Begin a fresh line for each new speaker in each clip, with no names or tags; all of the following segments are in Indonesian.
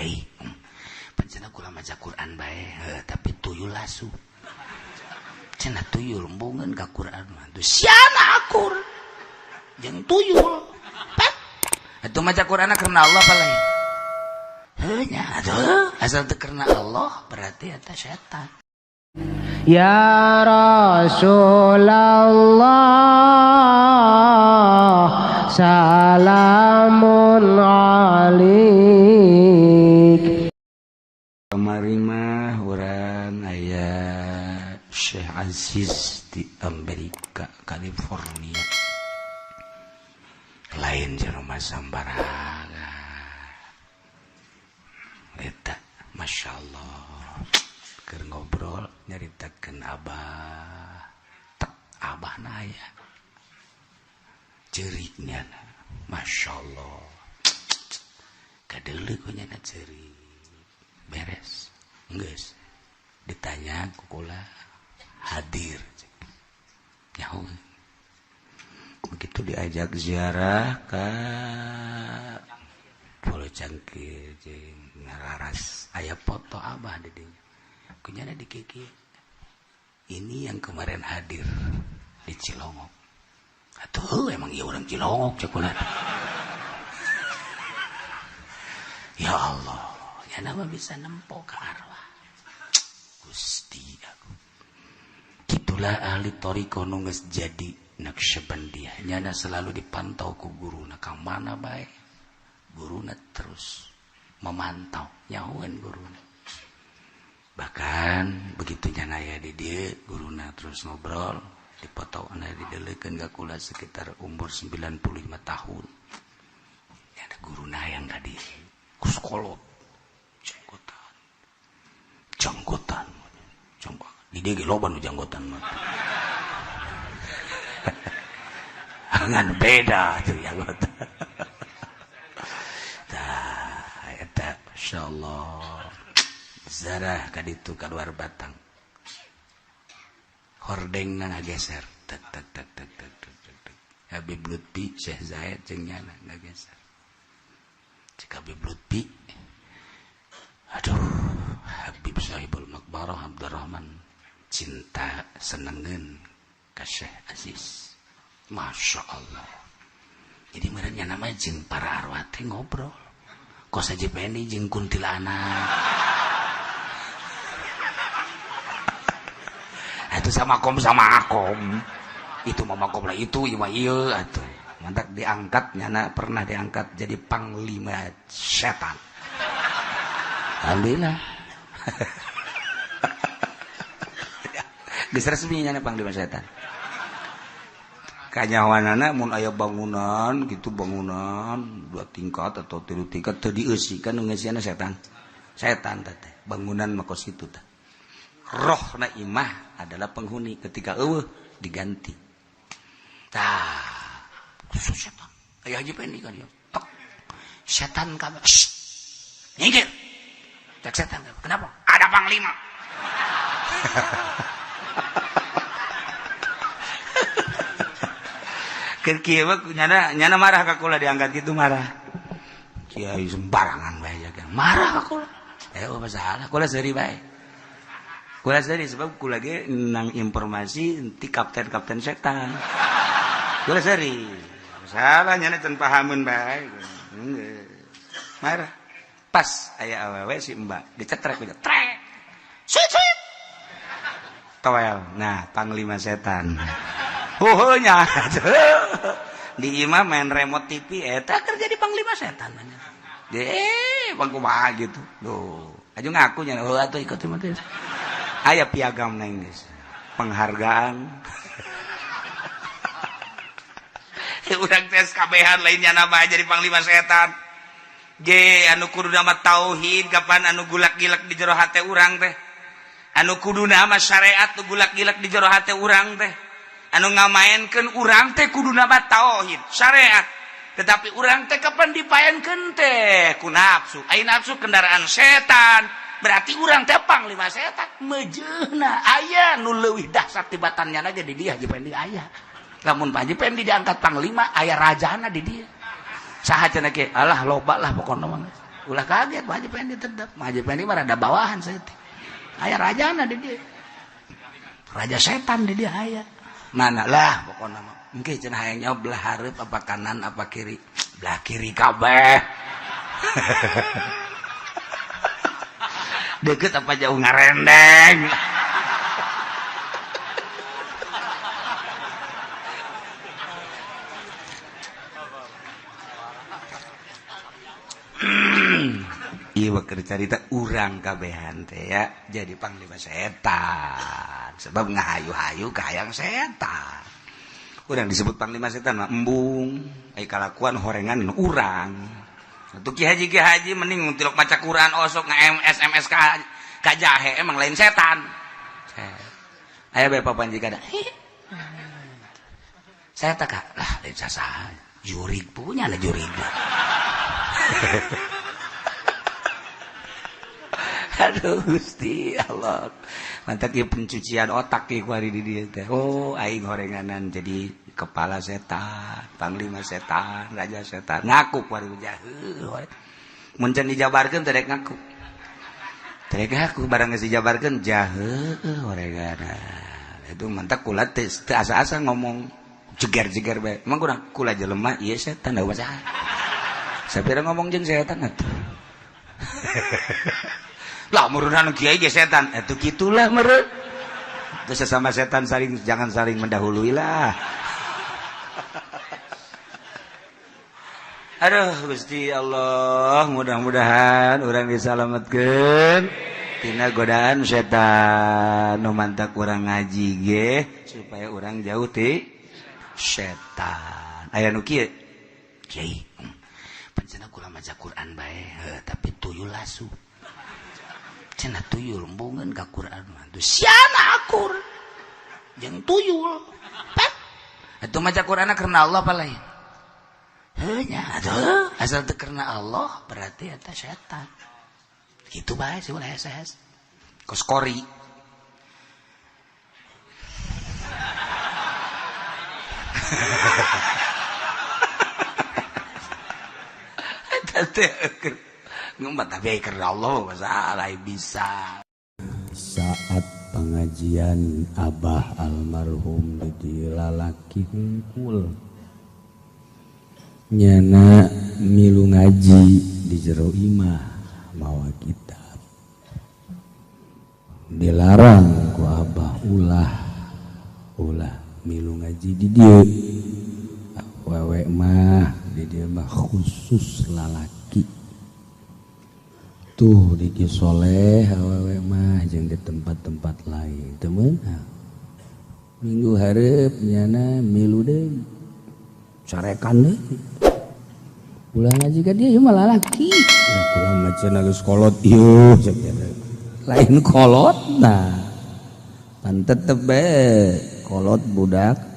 Kiai pancen kula maca Quran bae tapi tuyul asu cenah tuyul embungeun ka Quran tuh siana akur jeung tuyul pat atuh maca Quran karena Allah apa lain heunya atuh asal teu karena Allah berarti eta setan.
Ya Rasulullah salamun alaik.
Kamari mah urang aya Syekh Aziz di Amerika California lain jeung rumah sambaraga eta masyaallah keur ngobrol nyaritakeun abah tak abahna aya ceuriknya masyaallah kadeuleu ku nyana ceurik beres geus ditanya ku kula hadir nyaho begitu diajak ziarah ka Pulau Cangkir jeung ngararas aya foto abah di dinya kunyana dikiki ini yang kemarin hadir di Cilongok atuh emang ieu urang Cilongok cek ulah ya Allah ya nama bisa nempo ka arwah Gusti aku kitulah ahli thariqah nu geus jadi Naqsyabandiyah nyana selalu dipantau ku guruna ka mana bae guruna terus memantau nyahoeun guruna bahkan begitu nyana aya di dieu guruna terus ngobrol dipotona dideleukeun ka kula sekitar umur 95 tahun nyana guruna yang tadi kuskolot janggotan coba di dieu ge loba nu janggotan mah ngan beda tuh janggotan tah eta masyaallah zarah kaditu keluar batang hordengna ngageser tek tek tek tek tek tek Habib Lutfi Syekh Zaid jeung nyana ngageser cek Habib Lutfi aduh Habib Sahibul Makbarah Abdurrahman cinta senengeun ka Syekh Aziz masyaallah jadi meureunnya nama jeung para arwah teh ngobrol kos Haji Pendi jeung kuntilanak itu sama akom itu mama kom lah itu ima ieu atuh mantak diangkat nyana pernah diangkat jadi panglima setan alhamdulillah geus resmi nyana panglima setan kanyawanana mun aya bangunan gitu bangunan 2 tingkat atau 3 tingkat teu dieusi kan nu ngeusiana setan teh bangunan mah kos kitu teh rohna imah adalah penghuni ketika eueuh diganti tah khusus setan aya Haji Pendi kan ya tok setan ka nyingkir cek setan kenapa ada panglima keur kieu mah nyana marah ka kula diangkat kitu marah kiai sembarangan bae kan marah ka kula masalah kula seuri bae kula sendiri sebab kula ge nang informasi ti kapten setan. Kula sendiri. Salah nyana can pahameun bae. Marah. Pas aya awewe si Mbak dicetrek we. Trek. Suit. Towel. Nah, panglima setan. Heuheunya. Di imah main remote TV eta kerja di panglima setan. Bang kumaha gitu. Duh, aju ngaku nya heuh atuh ikut mah teh. Aya piagam nang geus. Penghargaan. Urang tes kabehan lainnya nama jadi panglima setan. Ge anu kuduna mah tauhid kapan anu gulak-gilak di jero hate urang teh. Anu kuduna mah syariat tu gulak-gilak di jero hate urang teh. Anu ngamaenkeun urang teh kuduna mah tauhid, syariat. Tetapi urang teh kapan dipaenkeun teh ku nafsu. Ai nafsu kendaraan setan. Berarti urang teh panglima setan. Mejeuna aya nu leuwih dahsyat tibatannya ge di dia Haji Pendi aya. Lamun Haji Pendi diangkat panglima aya rajana di dia. Saha cenah ge alah loba lah pokona mah. Ulah kaget Pak Haji Pendi tetep. Pak Haji Pendi mah rada bawahan saya teh. Aya rajana di dia. Raja setan di dia aya. Mana lah pokokna mah. Engke cenah hayang nyawa belah hareup apa kanan apa kiri. Belah kiri kabeh. Deket apa jauh ngarendeng. Iya keur carita urang kabehan teh ya jadi panglima setan sebab ngahayu-hayu ka hayang setan. Urang disebut panglima setan mah embung ai kalakuan horengan urang. Atuh Ki Haji mending tilok maca Quran osok nge-SMS ka jahe emang lain setan. Aya bae papanjigana. Saya tak lah lain sasaha. Jurig punya lah jurig. Aduh Gusti Allah. Mantap ieu pencucian otak ieu kuari di dieu teh. Oh, aing horenganan jadi kepala setan, panglima setan, raja setan. Ngaku kuari jaheuh. Mun can dijabarkeun teh rek ngaku. Teh ngaku barang geus dijabarkeun jaheuh horenganan. Itu mantap kula teh asa-asa ngomong jeger-jeger bae. Emang kurang kula jelema ieu setan da bacahan. Sapira ngomong jeung setan atuh. Lah murunan kiai ge setan itu gitulah meureun terus sesama setan jangan saling mendahului lah. Aduh Gusti Allah mudah-mudahan urang disalametkeun tina godaan setan nu mantak urang ngaji ge supaya urang jauh ti setan. Aya nu kieu kiai pancena kula maca Quran bae tapi tuyul lasu cenah tuyul embungeun ka Quran tuh siana akur jeung tuyul pet atuh maca Qur'ana karena Allah apa lain heuh nya atuh asal teu karena Allah berarti eta setan kitu bae sih ulah hees kos kori eta teh ngumpat tapi karena Allah masalah bisa. Saat pengajian Abah almarhum di lalaki hungkul nyana milu ngaji di jero imah mawa kitab dilarang ku Abah ulah milu ngaji di dieu wewe mah di dieu mah khusus lalaki tuh di Kisoleh awewe mah jeung di tempat-tempat lain teu meunang minggu hareup nyana milu deui carekan deui ulah ngaji ka dieu mah lalaki ya kula macana geus kolot ieu lain kolotna pan tetep bae kolot budak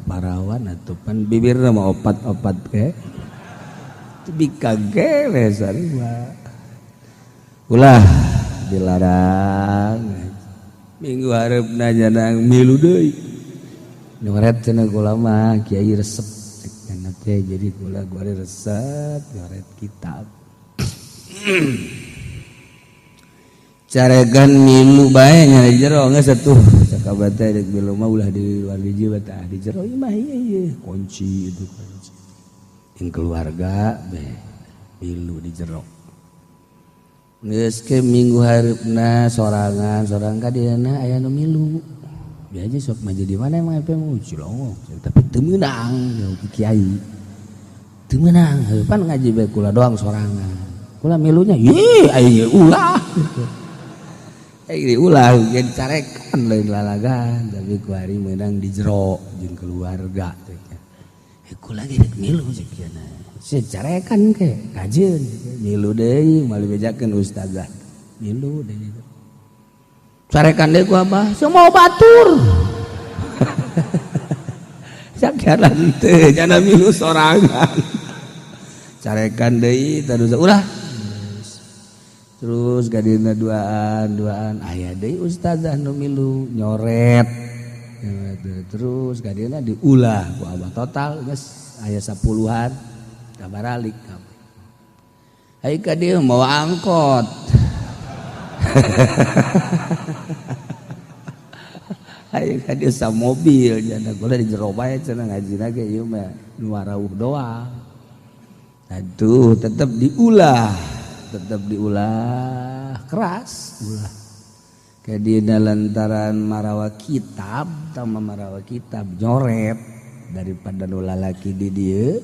parawan atuh pan bibirna mah opat-opat ke tebi kagewe sarua ulah dilarang minggu hareupna janang milu deui nyoret cenah kula mah kiai resep cenah teh jadi kula goreng resep nyoret kitab caregan milu bae nya di jero geus atuh sakabeh teh dek milu mah ulah di luar hiji tah di jero imah ieu kunci itu kunci yang keluarga beh milu di jero geus ke minggu hareupna sorangan ka diana aya nu milu biasa sok mah jadi mana emang apa mau cilongok tapi teu meunang kiai teu meunang pan ngaji bae kula doang sorangan kula milunya ye aya ulah ulah gen carekan lain lalagan tapi ku hari meunang di jero jeung keluarga teh kula ge rek milu ceukna carekan ke kajeun milu deui mali bejakeun ustazah milu deui carekan deui ku Abah semua batur sakiaran teh jana milu sorangan carekan deui tarusa ulah terus gadina duaan aya deui ustazah nu milu nyoret terus gadina diulah ku Abah total geus aya 10-an kabaralik Ai ka dieu mau angkot. Ai ka dieu sa mobil jana kula di jero bae cenah ngajina ge ieu mah nu warauh doang. Aduh tetep diulah keras ulah. Kadina lantaran marawa kitab tama marawa kitab nyoret daripada nu lalaki di dieu.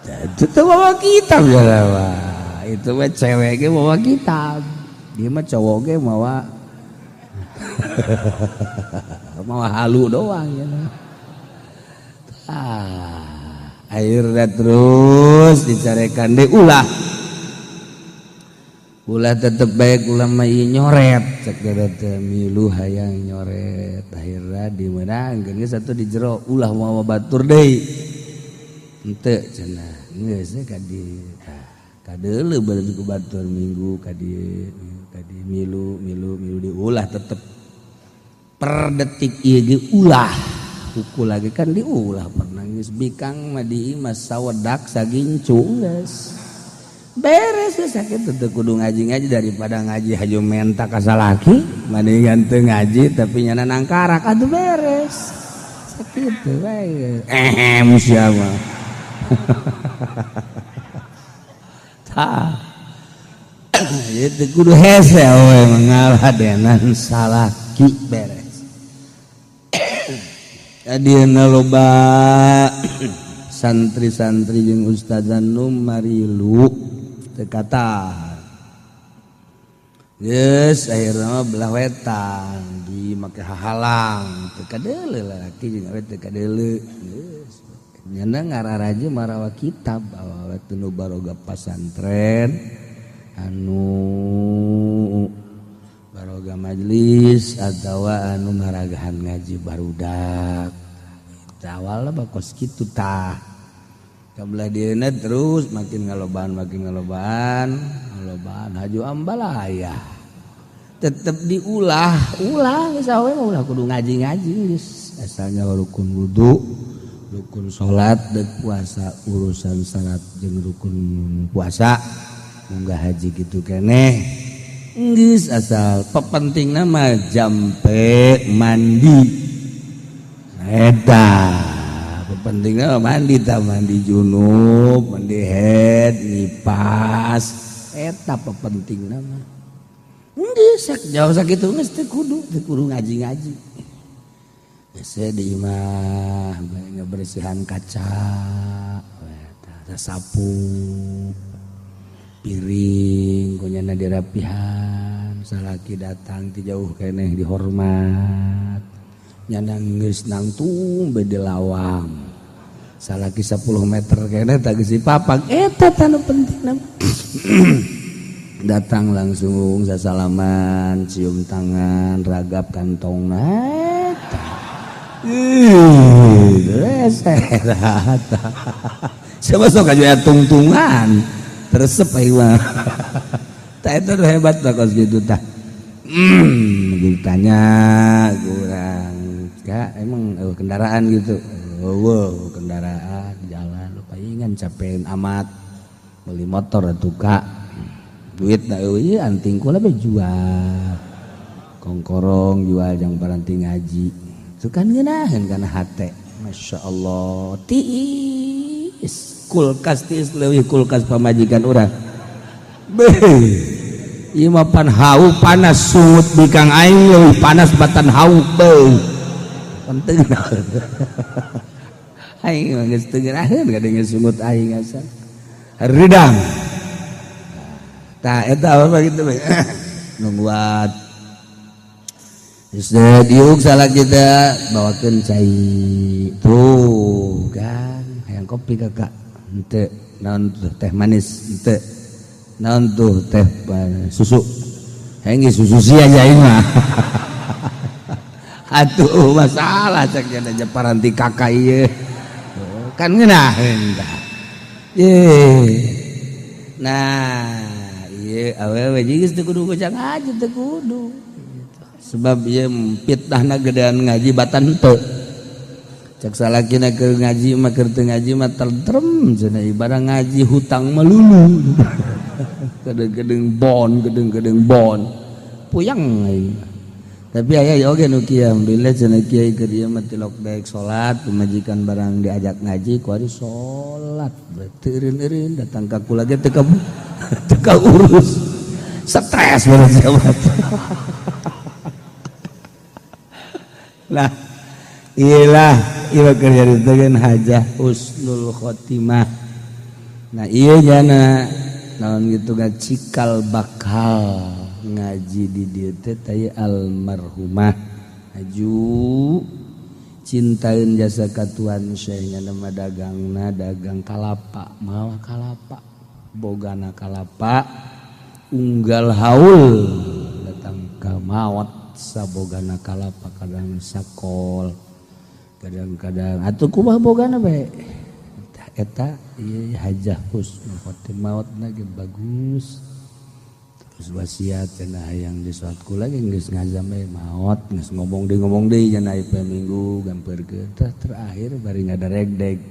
Itu bawa kitab jalan itu mah cewek ge bawa kitab, dia mah cowok ge bawa mawa halu doang ya. Akhirnya terus dicarekan deh ulah tetep baik ulama nyoret cek teh milu hayang nyoret akhirnya dimenangkeun geus satu di jero ulah mawa batur deui henteu cenah geus ka di kadeuleu bari ku batur minggu ka di milu diulah tetep per detik ieu ge ulah pukul lagi kan diulah pernah geus bikang mah di imah sawedak sagincung geus beres sakit teu kudu ngaji daripada ngaji haju menta ka salaki mendingan teu ngaji tapi nyana nangkarak atuh beres sakitu bae sia mah tah ieu kudu hese we mangaladenan salaki beres adieuna loba santri-santri jeung ustazan nu marilu kata geus akhirna belah wetan di make hahalang teu kadeuleu lalaki jeung awewe teu kadeuleu geus nyana ngararaje marawa kitab awewe teu nu baroga pasantren anu baroga majelis atawa anu maragahan ngaji barudak awalna bakos kitu tah kabelah dieuna terus makin ngalobaan haju ambalaya tetep diulah geus awewe ulah kudu ngaji geus asalnya rukun wudu rukun salat deuk puasa urusan salat jeung rukun puasa munggah haji kitu keneh geus asal pepentingna mah jampe mandi eta pentingnya mandi junub mandi head nipas eta pentingnya mah geus jauh sakitu geus teu kudu ngaji geus di imah ngebersihan kaca eta sapu piring kunyana dirapihan salaki datang ti jauh keneh dihormat nyana geus nangtung bede lawang salaki 10 meter kene tak geus dipapag eta tanu pentingna datang langsung sasalaman cium tangan ragap kantongna eta siapa sok aja tungtungan teresep aing mah tah eta hebat tah kos kitu tah ditanya kurang ya emang kendaraan gitu kendaraan jalan lupa ingan capein amat beli motor atuh kak duit da euy anting kula be jual kongkorong jual jang paranti ngaji itu kan ngeunaheun kana hate masyaallah tiis kulkas tiis leuwih kulkas pamajikan urang ieu mah pan hau panas sungut bikang aing leuwih panas batan hau beuh penting aing mah geus teu geuraheun kadang sungut aing asa redang tah eta apa kitu bae nungguat geus diuk salah kita bawakeun cai tuh kan hayang kopi kakak henteu naon teh manis henteu naon tuh teh susu hayang susu sia aja aing mah atuh masalah cek nya paranti kakak ieu kan ngeunaheun tah nah ieu awewe geus teu kudu gocang aja teu kudu sebab ieu fitnahna gedean ngaji batan henteu cek salakina keur ngaji mah keur teu ngaji mah tentrem cenah ibarat ngaji hutang melulu
Gedeng-gedeng bon puyang tapi aya oge nu kieu alhamdulillah cenah kiai keur ieu mah tilok daek salat pemajikan barang diajak ngaji ku ari salat teu eureun-eureun datang ka kula ge teu ka urus stres beres jabat nah iyalah ieu keur nyaritakeun hajah husnul khotimah nah ieu jana naon gitu cikal bakal ngaji di dieu teh taya almarhumah aju cintain jasa katuan Syekh nama dagangna dagang kalapa malah kalapa bogana kalapa unggal haul datang ka maot sabogana kalapa kadang sakol kadang-kadang atuh kumaha bogana bae eta ieu hajah husnul khotimah ge bagus terus wasiat cenah hayang di salat kula ge geus ngazam we maot geus ngomong deui cenah ieu minggu gampeurkeun teh terakhir bari ngadaregdeg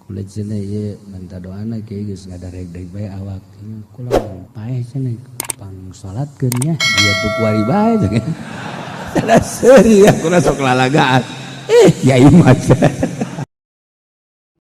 kula cenah ieu minta doana kieu geus ngadaregdeg bae awak kula paeh cenah pang salatkeun nya dia tuh kuari bae cenah salah seuri kula sok lalagaan yai mah